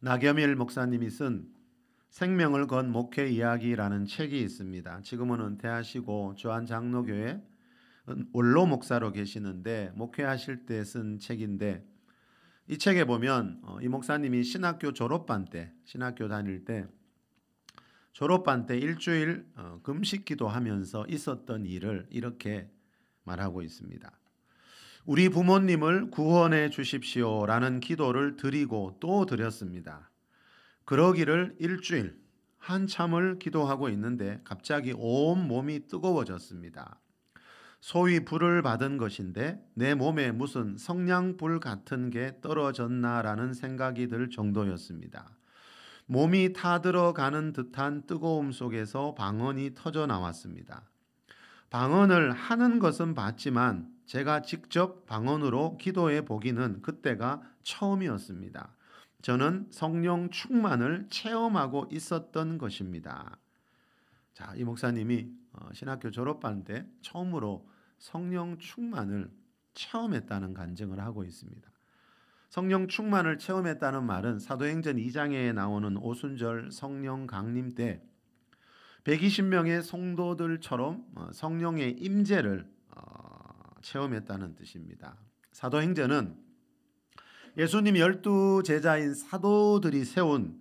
나겸일 목사님이 쓴 생명을 건 목회 이야기라는 책이 있습니다. 지금은 은퇴하시고 주한 장로교회 원로 목사로 계시는데 목회하실 때 쓴 책인데, 이 책에 보면 이 목사님이 신학교 신학교 다닐 때 졸업반 때 일주일 금식 기도하면서 있었던 일을 이렇게 말하고 있습니다. 우리 부모님을 구원해 주십시오라는 기도를 드리고 또 드렸습니다. 그러기를 일주일 한참을 기도하고 있는데 갑자기 온 몸이 뜨거워졌습니다. 소위 불을 받은 것인데 내 몸에 무슨 성냥불 같은 게 떨어졌나라는 생각이 들 정도였습니다. 몸이 타들어가는 듯한 뜨거움 속에서 방언이 터져 나왔습니다. 방언을 하는 것은 봤지만 제가 직접 방언으로 기도해 보기는 그때가 처음이었습니다. 저는 성령 충만을 체험하고 있었던 것입니다. 자, 이 목사님이 신학교 졸업반 때 처음으로 성령 충만을 체험했다는 간증을 하고 있습니다. 성령 충만을 체험했다는 말은 사도행전 2장에 나오는 오순절 성령 강림 때 120명의 성도들처럼 성령의 임재를 체험했다는 뜻입니다. 사도행전은 예수님 12제자인 사도들이 세운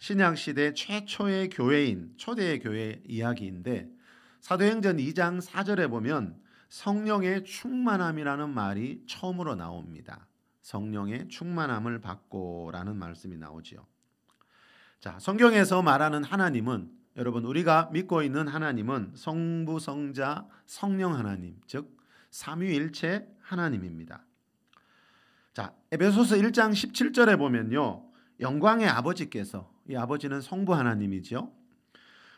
신약시대 최초의 교회인 초대의 교회 이야기인데, 사도행전 2장 4절에 보면 성령의 충만함이라는 말이 처음으로 나옵니다. 성령의 충만함을 받고라는 말씀이 나오지요. 자, 성경에서 말하는 하나님은, 여러분 우리가 믿고 있는 하나님은 성부, 성자, 성령 하나님, 즉 삼위일체 하나님입니다. 자, 에베소서 1장 17절에 보면요, 영광의 아버지께서, 이 아버지는 성부 하나님이죠.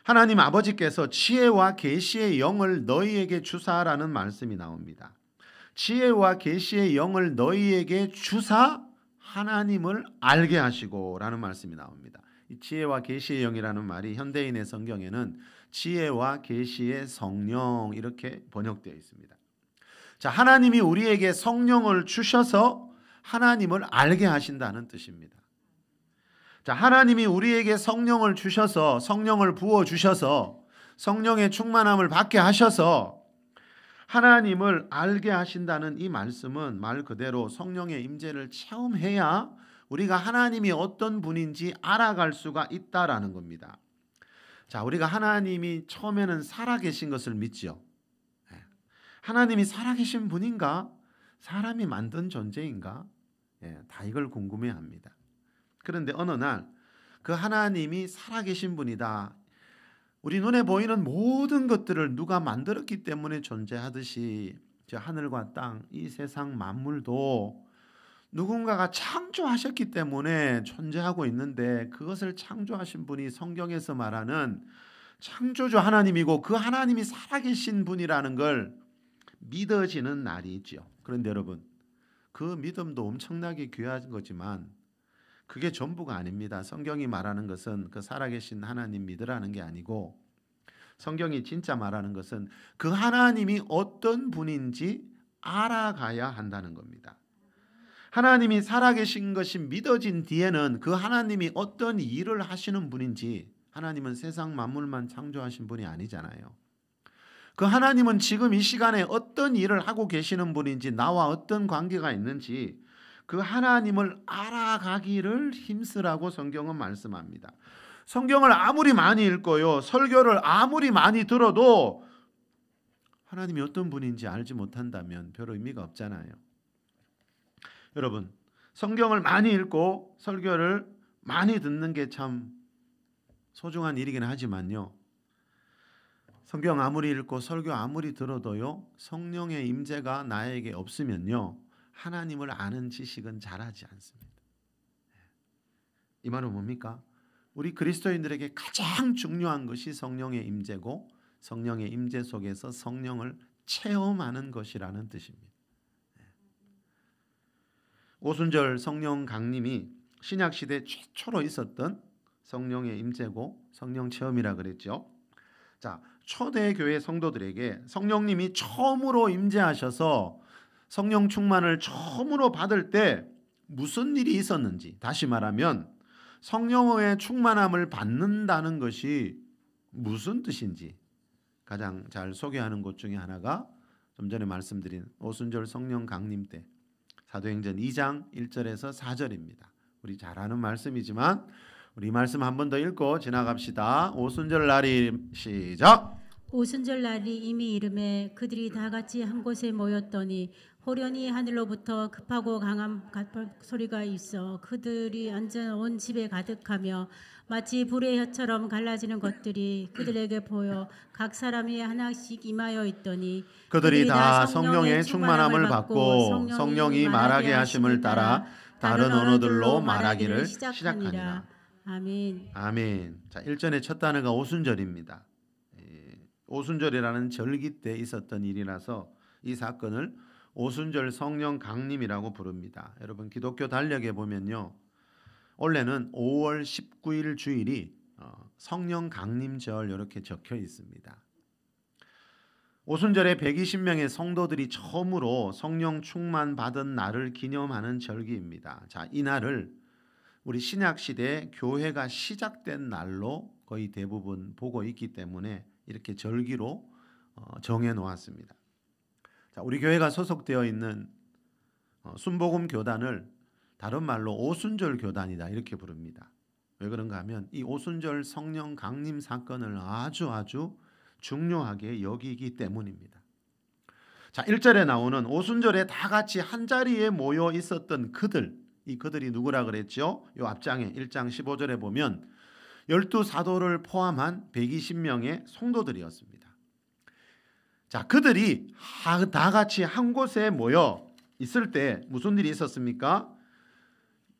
하나님 아버지께서 지혜와 계시의 영을 너희에게 주사라는 말씀이 나옵니다. 지혜와 계시의 영을 너희에게 주사 하나님을 알게 하시고라는 말씀이 나옵니다. 이 지혜와 계시의 영이라는 말이 현대인의 성경에는 지혜와 계시의 성령 이렇게 번역되어 있습니다. 자, 하나님이 우리에게 성령을 주셔서 하나님을 알게 하신다는 뜻입니다. 자, 하나님이 우리에게 성령을 주셔서, 성령을 부어 주셔서 성령의 충만함을 받게 하셔서 하나님을 알게 하신다는 이 말씀은 말 그대로 성령의 임재를 체험해야 우리가 하나님이 어떤 분인지 알아갈 수가 있다라는 겁니다. 자, 우리가 하나님이 처음에는 살아계신 것을 믿죠. 하나님이 살아계신 분인가? 사람이 만든 존재인가? 다 이걸 궁금해합니다. 그런데 어느 날 그 하나님이 살아계신 분이다, 우리 눈에 보이는 모든 것들을 누가 만들었기 때문에 존재하듯이 저 하늘과 땅, 이 세상 만물도 누군가가 창조하셨기 때문에 존재하고 있는데, 그것을 창조하신 분이 성경에서 말하는 창조주 하나님이고 그 하나님이 살아계신 분이라는 걸 믿어지는 날이 있죠. 그런데 여러분, 그 믿음도 엄청나게 귀한 거지만 그게 전부가 아닙니다. 성경이 말하는 것은 그 살아계신 하나님 믿으라는 게 아니고, 성경이 진짜 말하는 것은 그 하나님이 어떤 분인지 알아가야 한다는 겁니다. 하나님이 살아계신 것이 믿어진 뒤에는 그 하나님이 어떤 일을 하시는 분인지, 하나님은 세상 만물만 창조하신 분이 아니잖아요. 그 하나님은 지금 이 시간에 어떤 일을 하고 계시는 분인지, 나와 어떤 관계가 있는지 그 하나님을 알아가기를 힘쓰라고 성경은 말씀합니다. 성경을 아무리 많이 읽고요, 설교를 아무리 많이 들어도 하나님이 어떤 분인지 알지 못한다면 별 의미가 없잖아요. 여러분, 성경을 많이 읽고 설교를 많이 듣는 게 참 소중한 일이긴 하지만요, 성경 아무리 읽고 설교 아무리 들어도요, 성령의 임재가 나에게 없으면요, 하나님을 아는 지식은 잘하지 않습니다. 이 말은 뭡니까? 우리 그리스도인들에게 가장 중요한 것이 성령의 임재고, 성령의 임재 속에서 성령을 체험하는 것이라는 뜻입니다. 오순절 성령 강림이 신약시대 최초로 있었던 성령의 임재고 성령 체험이라 그랬죠. 자, 초대교회 성도들에게 성령님이 처음으로 임재하셔서 성령 충만을 처음으로 받을 때 무슨 일이 있었는지, 다시 말하면 성령의 충만함을 받는다는 것이 무슨 뜻인지 가장 잘 소개하는 곳 중에 하나가 좀 전에 말씀드린 오순절 성령 강림 때 사도행전 2장 1절에서 4절입니다. 우리 잘 아는 말씀이지만 우리 말씀 한 번 더 읽고 지나갑시다. 오순절 날이 시작. 오순절 날이 이미 이름에 그들이 다 같이 한 곳에 모였더니 호련히 하늘로부터 급하고 강한 소리가 있어 그들이 앉은 온 집에 가득하며 마치 불의 혀처럼 갈라지는 것들이 그들에게 보여 각 사람이 하나씩 임하여 있더니 그들이 다 성령의 충만함을 받고 성령이 말하게 하심을 따라 다른 언어들로 말하기를 시작하니라. 아멘. 아멘. 자, 1절의 첫 단어가 오순절입니다. 오순절이라는 절기 때 있었던 일이라서 이 사건을 오순절 성령 강림이라고 부릅니다. 여러분 기독교 달력에 보면요, 원래는 5월 19일 주일이 성령 강림절 이렇게 적혀 있습니다. 오순절에 120명의 성도들이 처음으로 성령 충만 받은 날을 기념하는 절기입니다. 자, 이 날을 우리 신약 시대 교회가 시작된 날로 거의 대부분 보고 있기 때문에 이렇게 절기로 정해 놓았습니다. 자, 우리 교회가 소속되어 있는 순복음 교단을 다른 말로 오순절 교단이다 이렇게 부릅니다. 왜 그런가 하면 이 오순절 성령 강림 사건을 아주 중요하게 여기기 때문입니다. 자, 1절에 나오는 오순절에 다 같이 한 자리에 모여 있었던 그들, 이 그들이 누구라 그랬죠? 요 앞장에 1장 15절에 보면 12사도를 포함한 120명의 성도들이었습니다. 자, 그들이 다 같이 한 곳에 모여 있을 때 무슨 일이 있었습니까?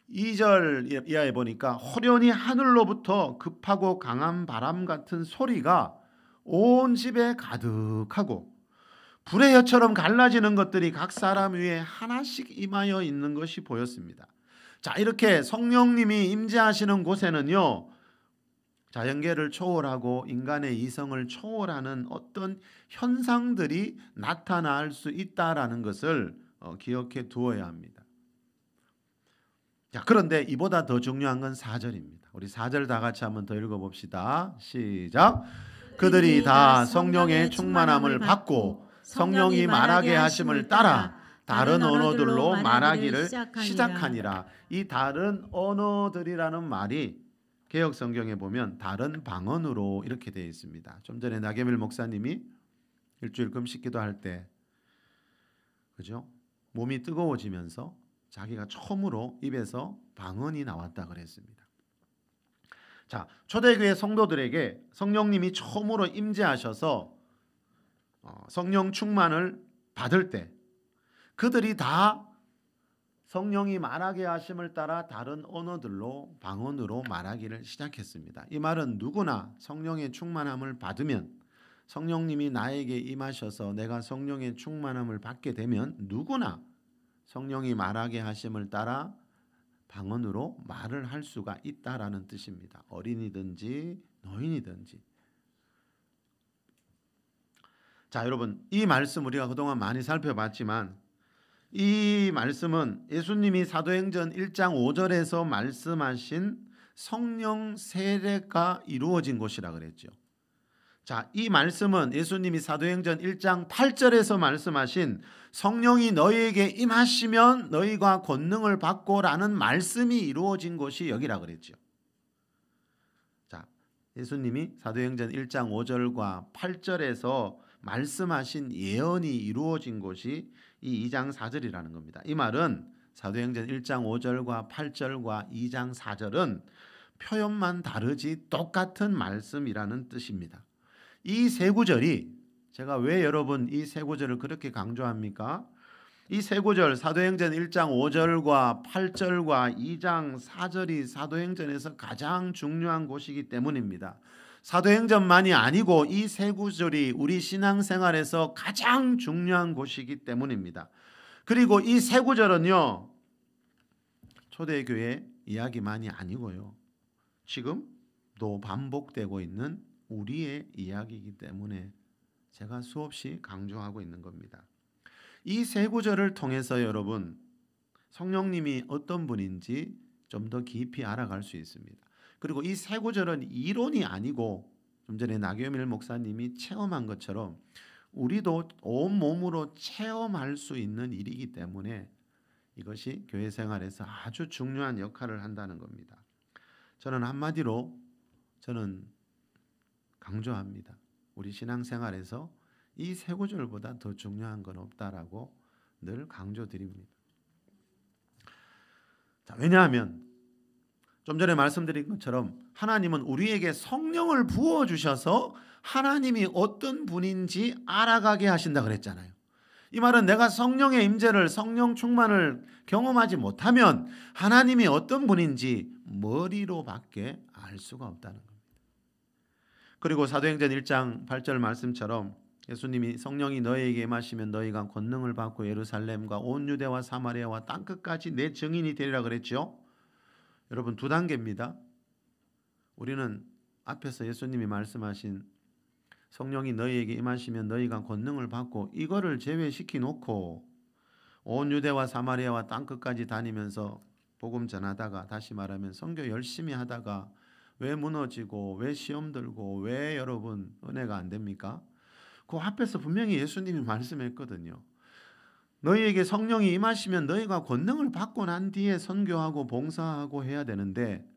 2절 이하에 보니까 호련히 하늘로부터 급하고 강한 바람 같은 소리가 온 집에 가득하고 불의 혀처럼 갈라지는 것들이 각 사람 위에 하나씩 임하여 있는 것이 보였습니다. 자, 이렇게 성령님이 임재하시는 곳에는요, 자연계를 초월하고 인간의 이성을 초월하는 어떤 현상들이 나타날 수 있다라는 것을 기억해 두어야 합니다. 자, 그런데 이보다 더 중요한 건 4절입니다. 우리 4절 다 같이 한번 더 읽어봅시다. 시작. 그들이 다 성령의 충만함을 받고 성령이 말하게 하심을 따라 다른 언어들로 말하기를 시작하니라. 이 다른 언어들이라는 말이 개역 성경에 보면 다른 방언으로 이렇게 되어 있습니다. 좀 전에 나겸일 목사님이 일주일 금식 기도할 때, 그죠? 몸이 뜨거워지면서 자기가 처음으로 입에서 방언이 나왔다 그랬습니다. 자, 초대교회 성도들에게 성령님이 처음으로 임재하셔서 성령 충만을 받을 때 그들이 다 성령이 말하게 하심을 따라 다른 언어들로 방언으로 말하기를 시작했습니다. 이 말은 누구나 성령의 충만함을 받으면, 성령님이 나에게 임하셔서 내가 성령의 충만함을 받게 되면 누구나 성령이 말하게 하심을 따라 방언으로 말을 할 수가 있다라는 뜻입니다. 어린이든지 노인이든지. 자, 여러분, 이 말씀 우리가 그동안 많이 살펴봤지만 이 말씀은 예수님이 사도행전 1장 5절에서 말씀하신 성령 세례가 이루어진 곳이라 그랬죠. 자, 이 말씀은 예수님이 사도행전 1장 8절에서 말씀하신 성령이 너희에게 임하시면 너희가 권능을 받고라는 말씀이 이루어진 곳이 여기라 그랬죠. 자, 예수님이 사도행전 1장 5절과 8절에서 말씀하신 예언이 이루어진 곳이 이 2장 4절이라는 겁니다. 이 말은 사도행전 1장 5절과 8절과 2장 4절은 표현만 다르지 똑같은 말씀이라는 뜻입니다. 이 세 구절이, 제가 왜 여러분 이 세 구절을 그렇게 강조합니까? 이 세 구절 사도행전 1장 5절과 8절과 2장 4절이 사도행전에서 가장 중요한 곳이기 때문입니다. 사도행전만이 아니고 이 세 구절이 우리 신앙생활에서 가장 중요한 곳이기 때문입니다. 그리고 이 세 구절은요, 초대교회 이야기만이 아니고요, 지금도 반복되고 있는 우리의 이야기이기 때문에 제가 수없이 강조하고 있는 겁니다. 이 세 구절을 통해서 여러분, 성령님이 어떤 분인지 좀 더 깊이 알아갈 수 있습니다. 그리고 이 세 구절은 이론이 아니고 좀 전에 나경일 목사님이 체험한 것처럼 우리도 온몸으로 체험할 수 있는 일이기 때문에 이것이 교회 생활에서 아주 중요한 역할을 한다는 겁니다. 저는 한마디로 저는 강조합니다. 우리 신앙생활에서 이 세 구절보다 더 중요한 건 없다라고 늘 강조드립니다. 자, 왜냐하면 좀 전에 말씀드린 것처럼 하나님은 우리에게 성령을 부어주셔서 하나님이 어떤 분인지 알아가게 하신다 그랬잖아요. 이 말은 내가 성령의 임재를, 성령 충만을 경험하지 못하면 하나님이 어떤 분인지 머리로밖에 알 수가 없다는 겁니다. 그리고 사도행전 1장 8절 말씀처럼 예수님이 성령이 너희에게 임하시면 너희가 권능을 받고 예루살렘과 온 유대와 사마리아와 땅끝까지 내 증인이 되리라 그랬죠. 여러분, 두 단계입니다. 우리는 앞에서 예수님이 말씀하신 성령이 너희에게 임하시면 너희가 권능을 받고 이거를 제외시키 놓고 온 유대와 사마리아와 땅끝까지 다니면서 복음 전하다가, 다시 말하면 선교 열심히 하다가 왜 무너지고 왜 시험 들고 왜 여러분 은혜가 안 됩니까? 그 앞에서 분명히 예수님이 말씀했거든요. 너희에게 성령이 임하시면 너희가 권능을 받고 난 뒤에 선교하고 봉사하고 해야 되는데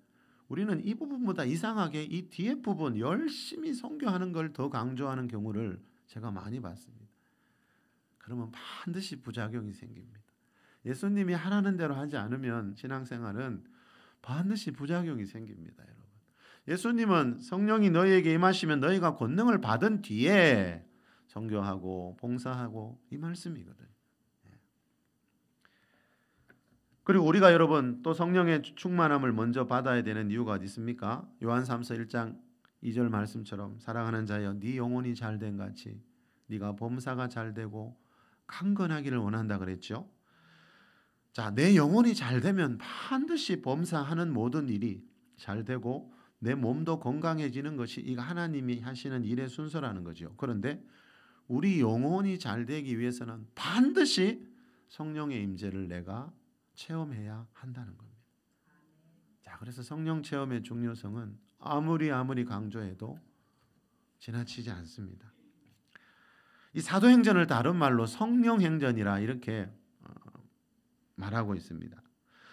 우리는 이 부분보다 이상하게 이 뒤에 부분 열심히 선교하는 걸 더 강조하는 경우를 제가 많이 봤습니다. 그러면 반드시 부작용이 생깁니다. 예수님이 하라는 대로 하지 않으면 신앙생활은 반드시 부작용이 생깁니다, 여러분. 예수님은 성령이 너희에게 임하시면 너희가 권능을 받은 뒤에 선교하고 봉사하고 이 말씀이거든요. 그리고 우리가 여러분 또 성령의 충만함을 먼저 받아야 되는 이유가 어디 있습니까? 요한 3서 1장 2절 말씀처럼 사랑하는 자여 네 영혼이 잘된 같이 네가 범사가 잘되고 강건하기를 원한다 그랬죠. 자, 내 영혼이 잘되면 반드시 범사하는 모든 일이 잘되고 내 몸도 건강해지는 것이 이거 하나님이 하시는 일의 순서라는 거죠. 그런데 우리 영혼이 잘되기 위해서는 반드시 성령의 임재를 내가 체험해야 한다는 겁니다. 자, 그래서 성령 체험의 중요성은 아무리 강조해도 지나치지 않습니다. 이 사도행전을 다른 말로 성령행전이라 이렇게 말하고 있습니다.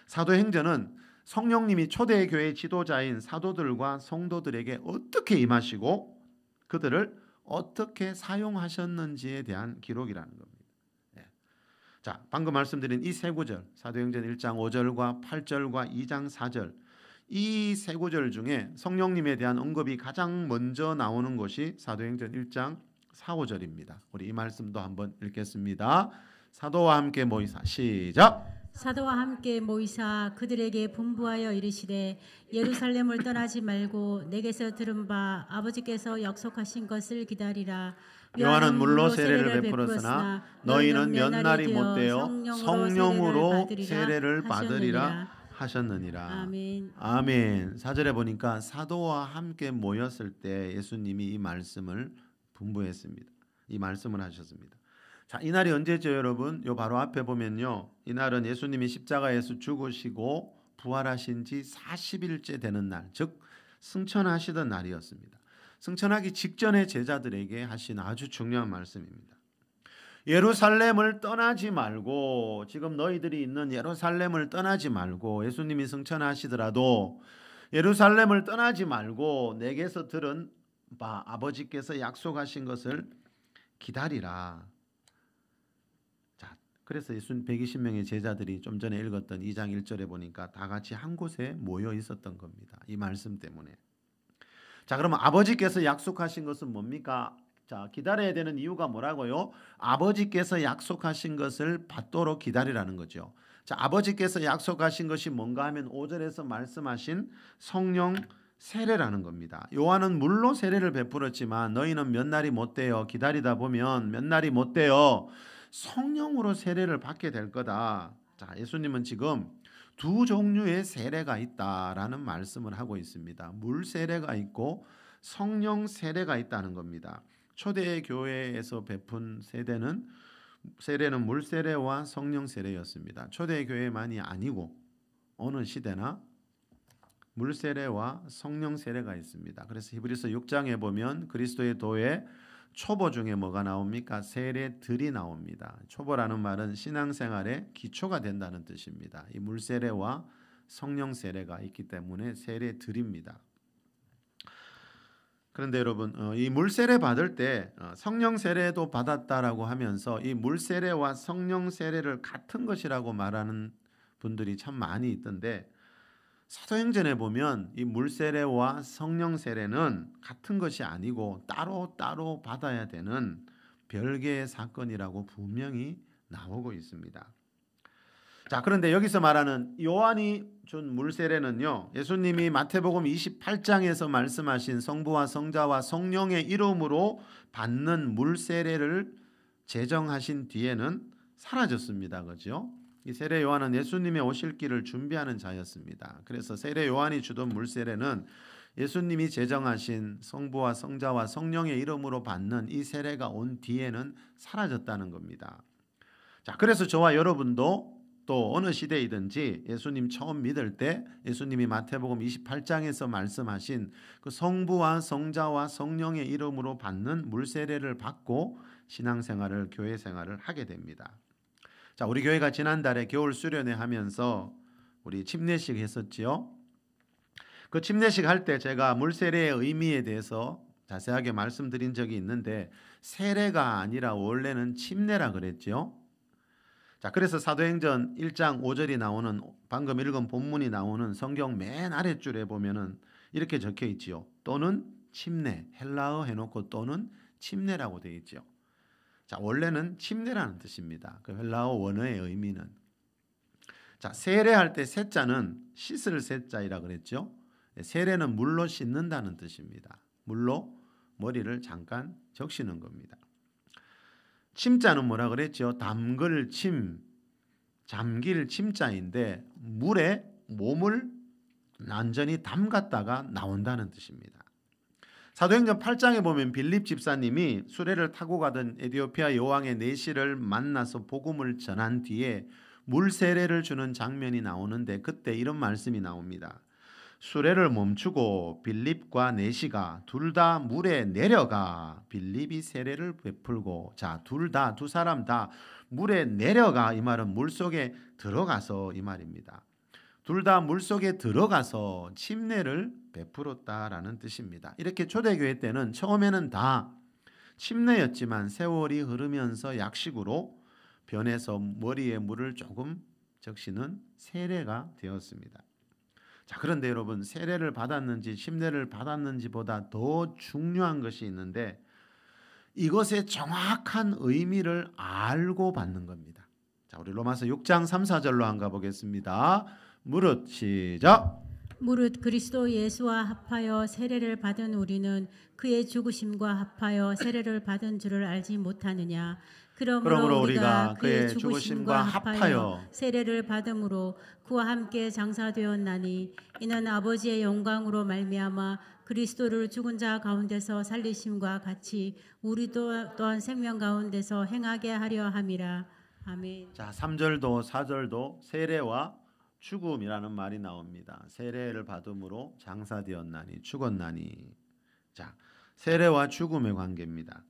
사도행전은 성령님이 초대교회 지도자인 사도들과 성도들에게 어떻게 임하시고 그들을 어떻게 사용하셨는지에 대한 기록이라는 겁니다. 자, 방금 말씀드린 이 세 구절, 사도행전 1장 5절과 8절과 2장 4절, 이 세 구절 중에 성령님에 대한 언급이 가장 먼저 나오는 것이 사도행전 1장 4, 5절입니다. 우리 이 말씀도 한번 읽겠습니다. 사도와 함께 모이사, 시작. 사도와 함께 모이사 그들에게 분부하여 이르시되 예루살렘을 떠나지 말고 내게서 들은 바 아버지께서 약속하신 것을 기다리라. 요한은 물로 세례를 베풀었으나 너희는 몇 날이 못되어 성령으로 세례를 받으리라 하셨느니라. 아멘. 아멘. 4절에 보니까 사도와 함께 모였을 때 예수님이 이 말씀을 분부했습니다. 이 말씀을 하셨습니다. 자, 이날이 언제죠, 여러분? 요 바로 앞에 보면요. 이날은 예수님이 십자가에서 죽으시고 부활하신 지 40일째 되는 날, 즉 승천하시던 날이었습니다. 승천하기 직전에 제자들에게 하신 아주 중요한 말씀입니다. 예루살렘을 떠나지 말고, 지금 너희들이 있는 예루살렘을 떠나지 말고, 예수님이 승천하시더라도 예루살렘을 떠나지 말고 내게서 들은 바 아버지께서 약속하신 것을 기다리라. 자, 그래서 예수 120명의 제자들이 좀 전에 읽었던 2장 1절에 보니까 다 같이 한 곳에 모여 있었던 겁니다. 이 말씀 때문에. 자, 그러면 아버지께서 약속하신 것은 뭡니까? 자, 기다려야 되는 이유가 뭐라고요? 아버지께서 약속하신 것을 받도록 기다리라는 거죠. 자, 아버지께서 약속하신 것이 뭔가 하면 5절에서 말씀하신 성령 세례라는 겁니다. 요한은 물로 세례를 베풀었지만 너희는 몇 날이 못되어 기다리다 보면 몇 날이 못되어 성령으로 세례를 받게 될 거다. 자, 예수님은 지금 두 종류의 세례가 있다라는 말씀을 하고 있습니다. 물 세례가 있고 성령 세례가 있다는 겁니다. 초대 교회에서 베푼 세례는 물 세례와 성령 세례였습니다. 초대 교회만이 아니고 어느 시대나 물 세례와 성령 세례가 있습니다. 그래서 히브리서 6장에 보면 그리스도의 도에 초보 중에 뭐가 나옵니까? 세례들이 나옵니다. 초보라는 말은 신앙생활의 기초가 된다는 뜻입니다. 이 물 세례와 성령 세례가 있기 때문에 세례들입니다. 그런데 여러분, 이 물 세례 받을 때 성령 세례도 받았다라고 하면서 이 물 세례와 성령 세례를 같은 것이라고 말하는 분들이 참 많이 있던데, 사도행전에 보면 이 물 세례와 성령 세례는 같은 것이 아니고 따로 받아야 되는 별개의 사건이라고 분명히 나오고 있습니다. 자, 그런데 여기서 말하는 요한이 준 물 세례는요, 예수님이 마태복음 28장에서 말씀하신 성부와 성자와 성령의 이름으로 받는 물 세례를 제정하신 뒤에는 사라졌습니다. 그죠? 이 세례 요한은 예수님의 오실 길을 준비하는 자였습니다. 그래서 세례 요한이 주던 물 세례는 예수님이 제정하신 성부와 성자와 성령의 이름으로 받는 이 세례가 온 뒤에는 사라졌다는 겁니다. 자, 그래서 저와 여러분도 또 어느 시대이든지 예수님 처음 믿을 때 예수님이 마태복음 28장에서 말씀하신 그 성부와 성자와 성령의 이름으로 받는 물 세례를 받고 신앙생활을, 교회 생활을 하게 됩니다. 자, 우리 교회가 지난달에 겨울 수련회 하면서 우리 침례식 했었지요. 그 침례식 할 때 제가 물 세례의 의미에 대해서 자세하게 말씀드린 적이 있는데, 세례가 아니라 원래는 침례라 그랬죠. 자, 그래서 사도행전 1장 5절이 나오는, 방금 읽은 본문이 나오는 성경 맨 아랫줄에 보면은 이렇게 적혀 있지요. 또는 침례, 헬라어 해놓고 또는 침례라고 되어 있죠. 자, 원래는 침례라는 뜻입니다. 그 헬라어 원어의 의미는. 자, 세례할 때 세자는 씻을 세자이라 그랬죠. 세례는 물로 씻는다는 뜻입니다. 물로 머리를 잠깐 적시는 겁니다. 침자는 뭐라 그랬죠? 담글 침, 잠길 침자인데 물에 몸을 완전히 담갔다가 나온다는 뜻입니다. 사도행전 8장에 보면 빌립 집사님이 수레를 타고 가던 에티오피아 여왕의 내시를 만나서 복음을 전한 뒤에 물 세례를 주는 장면이 나오는데, 그때 이런 말씀이 나옵니다. 수레를 멈추고 빌립과 내시가 둘 다 물에 내려가 빌립이 세례를 베풀고, 자, 두 사람 다 물에 내려가, 이 말은 물속에 들어가서 이 말입니다. 둘 다 물속에 들어가서 침례를 베풀었다라는 뜻입니다. 이렇게 초대교회 때는 처음에는 다 침례였지만 세월이 흐르면서 약식으로 변해서 머리에 물을 조금 적시는 세례가 되었습니다. 자, 그런데 여러분, 세례를 받았는지 침례를 받았는지보다 더 중요한 것이 있는데, 이것의 정확한 의미를 알고 받는 겁니다. 자, 우리 로마서 6장 3, 4절로 한가 보겠습니다. 무릇 시작. 무릇 그리스도 예수와 합하여 세례를 받은 우리는 그의 죽으심과 합하여 세례를 받은 줄을 알지 못하느냐. 그러므로 우리가 그의 죽으심과 합하여 세례를 받음으로 그와 함께 장사되었나니, 이는 아버지의 영광으로 말미암아 그리스도를 죽은 자 가운데서 살리심과 같이 우리도 또한 생명 가운데서 행하게 하려 함이라. 아멘. 자, 3절도 4절도 세례와 죽음이라는 말이 나옵니다. 세례를 받음으로 장사되었나니, 죽었나니. 자, 세례와 죽음의 관계입니다.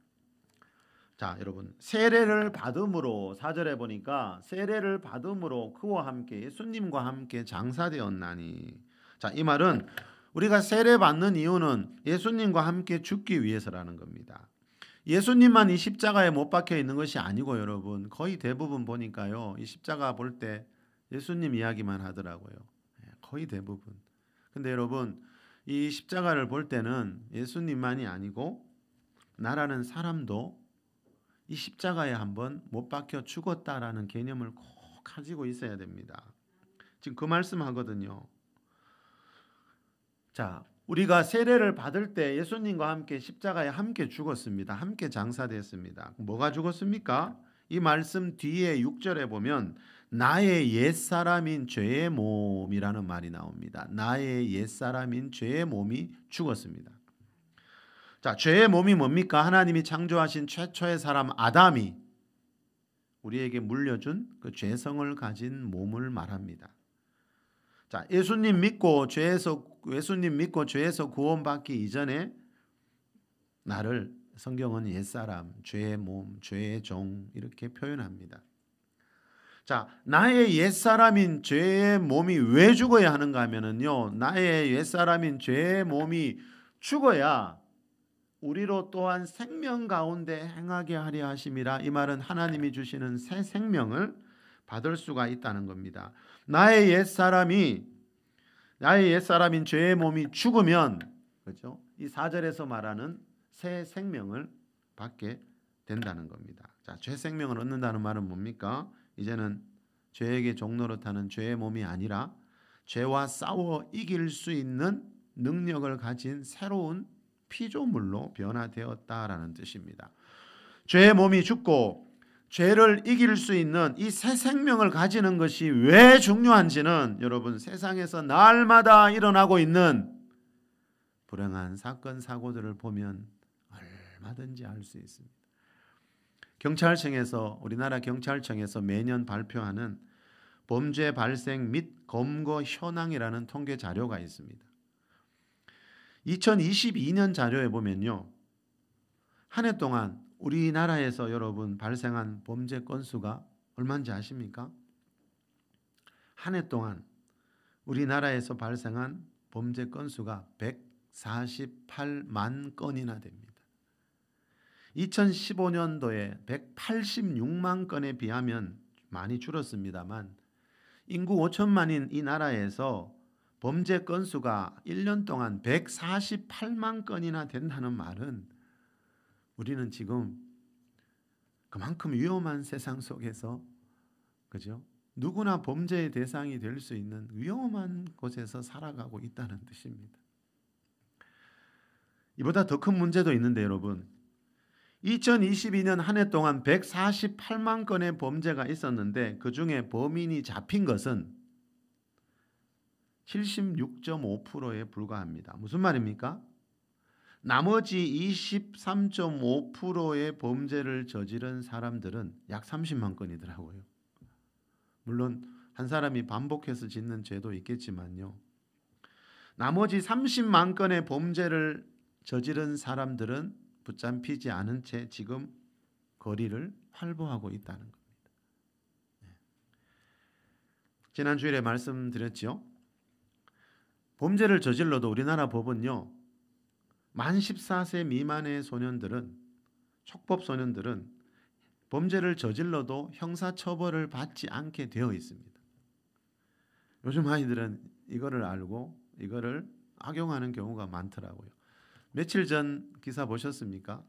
자, 여러분, 세례를 받음으로, 4절에 보니까 세례를 받음으로 그와 함께, 예수님과 함께 장사되었나니. 자, 이 말은 우리가 세례 받는 이유는 예수님과 함께 죽기 위해서라는 겁니다. 예수님만 이 십자가에 못 박혀 있는 것이 아니고, 여러분, 거의 대부분 보니까요, 이 십자가 볼 때 예수님 이야기만 하더라고요. 거의 대부분. 근데 여러분, 이 십자가를 볼 때는 예수님만이 아니고 나라는 사람도 이 십자가에 한번 못 박혀 죽었다라는 개념을 꼭 가지고 있어야 됩니다. 지금 그 말씀 하거든요. 자, 우리가 세례를 받을 때 예수님과 함께 십자가에 함께 죽었습니다. 함께 장사됐습니다. 뭐가 죽었습니까? 이 말씀 뒤에 6절에 보면 나의 옛사람인 죄의 몸이라는 말이 나옵니다. 나의 옛사람인 죄의 몸이 죽었습니다. 자, 죄의 몸이 뭡니까? 하나님이 창조하신 최초의 사람 아담이 우리에게 물려준 그 죄성을 가진 몸을 말합니다. 자, 예수님 믿고 죄에서 예수님 믿고 죄에서 구원받기 이전에 나를 성경은 옛사람, 죄의 몸, 죄의 종 이렇게 표현합니다. 자, 나의 옛사람인 죄의 몸이 왜 죽어야 하는가 하면은요, 나의 옛사람인 죄의 몸이 죽어야 우리로 또한 생명 가운데 행하게 하려 하심이라. 이 말은 하나님이 주시는 새 생명을 받을 수가 있다는 겁니다. 나의 옛사람인 죄의 몸이 죽으면, 그렇죠? 이 4절에서 말하는 새 생명을 받게 된다는 겁니다. 자, 죄 생명을 얻는다는 말은 뭡니까? 이제는 죄에게 종노릇하는 죄의 몸이 아니라 죄와 싸워 이길 수 있는 능력을 가진 새로운 피조물로 변화되었다라는 뜻입니다. 죄의 몸이 죽고 죄를 이길 수 있는 이 새 생명을 가지는 것이 왜 중요한지는 여러분, 세상에서 날마다 일어나고 있는 불행한 사건 사고들을 보면 얼마든지 알 수 있습니다. 우리나라 경찰청에서 매년 발표하는 범죄 발생 및 검거 현황이라는 통계 자료가 있습니다. 2022년 자료에 보면요, 한 해 동안 우리나라에서 여러분 발생한 범죄 건수가 얼마인지 아십니까? 한 해 동안 우리나라에서 발생한 범죄 건수가 148만 건이나 됩니다. 2015년도에 186만 건에 비하면 많이 줄었습니다만, 인구 5천만인 이 나라에서 범죄 건수가 1년 동안 148만 건이나 된다는 말은 우리는 지금 그만큼 위험한 세상 속에서, 그죠? 누구나 범죄의 대상이 될 수 있는 위험한 곳에서 살아가고 있다는 뜻입니다. 이보다 더 큰 문제도 있는데 여러분, 2022년 한 해 동안 148만 건의 범죄가 있었는데 그 중에 범인이 잡힌 것은 76.5%에 불과합니다. 무슨 말입니까? 나머지 23.5%의 범죄를 저지른 사람들은 약 30만 건이더라고요. 물론 한 사람이 반복해서 짓는 죄도 있겠지만요, 나머지 30만 건의 범죄를 저지른 사람들은 붙잡히지 않은 채 지금 거리를 활보하고 있다는 겁니다. 지난 주일에 말씀드렸죠. 범죄를 저질러도 우리나라 법은요, 만 14세 미만의 소년들은, 촉법 소년들은 범죄를 저질러도 형사처벌을 받지 않게 되어 있습니다. 요즘 아이들은 이거를 알고 이거를 악용하는 경우가 많더라고요. 며칠 전 기사 보셨습니까?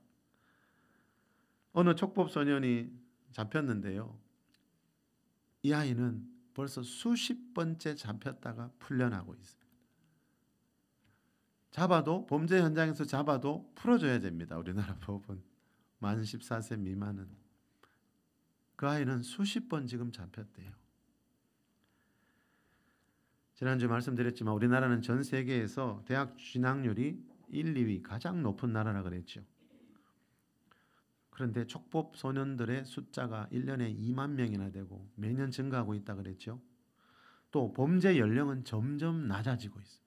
어느 촉법 소년이 잡혔는데요, 이 아이는 벌써 수십 번째 잡혔다가 풀려나고 있습니다. 범죄 현장에서 잡아도 풀어줘야 됩니다. 우리나라 법은 만 14세 미만은. 그 아이는 수십 번 지금 잡혔대요. 지난주에 말씀드렸지만 우리나라는 전 세계에서 대학 진학률이 1, 2위 가장 높은 나라라 그랬죠. 그런데 촉법 소년들의 숫자가 1년에 2만 명이나 되고 매년 증가하고 있다 그랬죠. 또 범죄 연령은 점점 낮아지고 있습니다.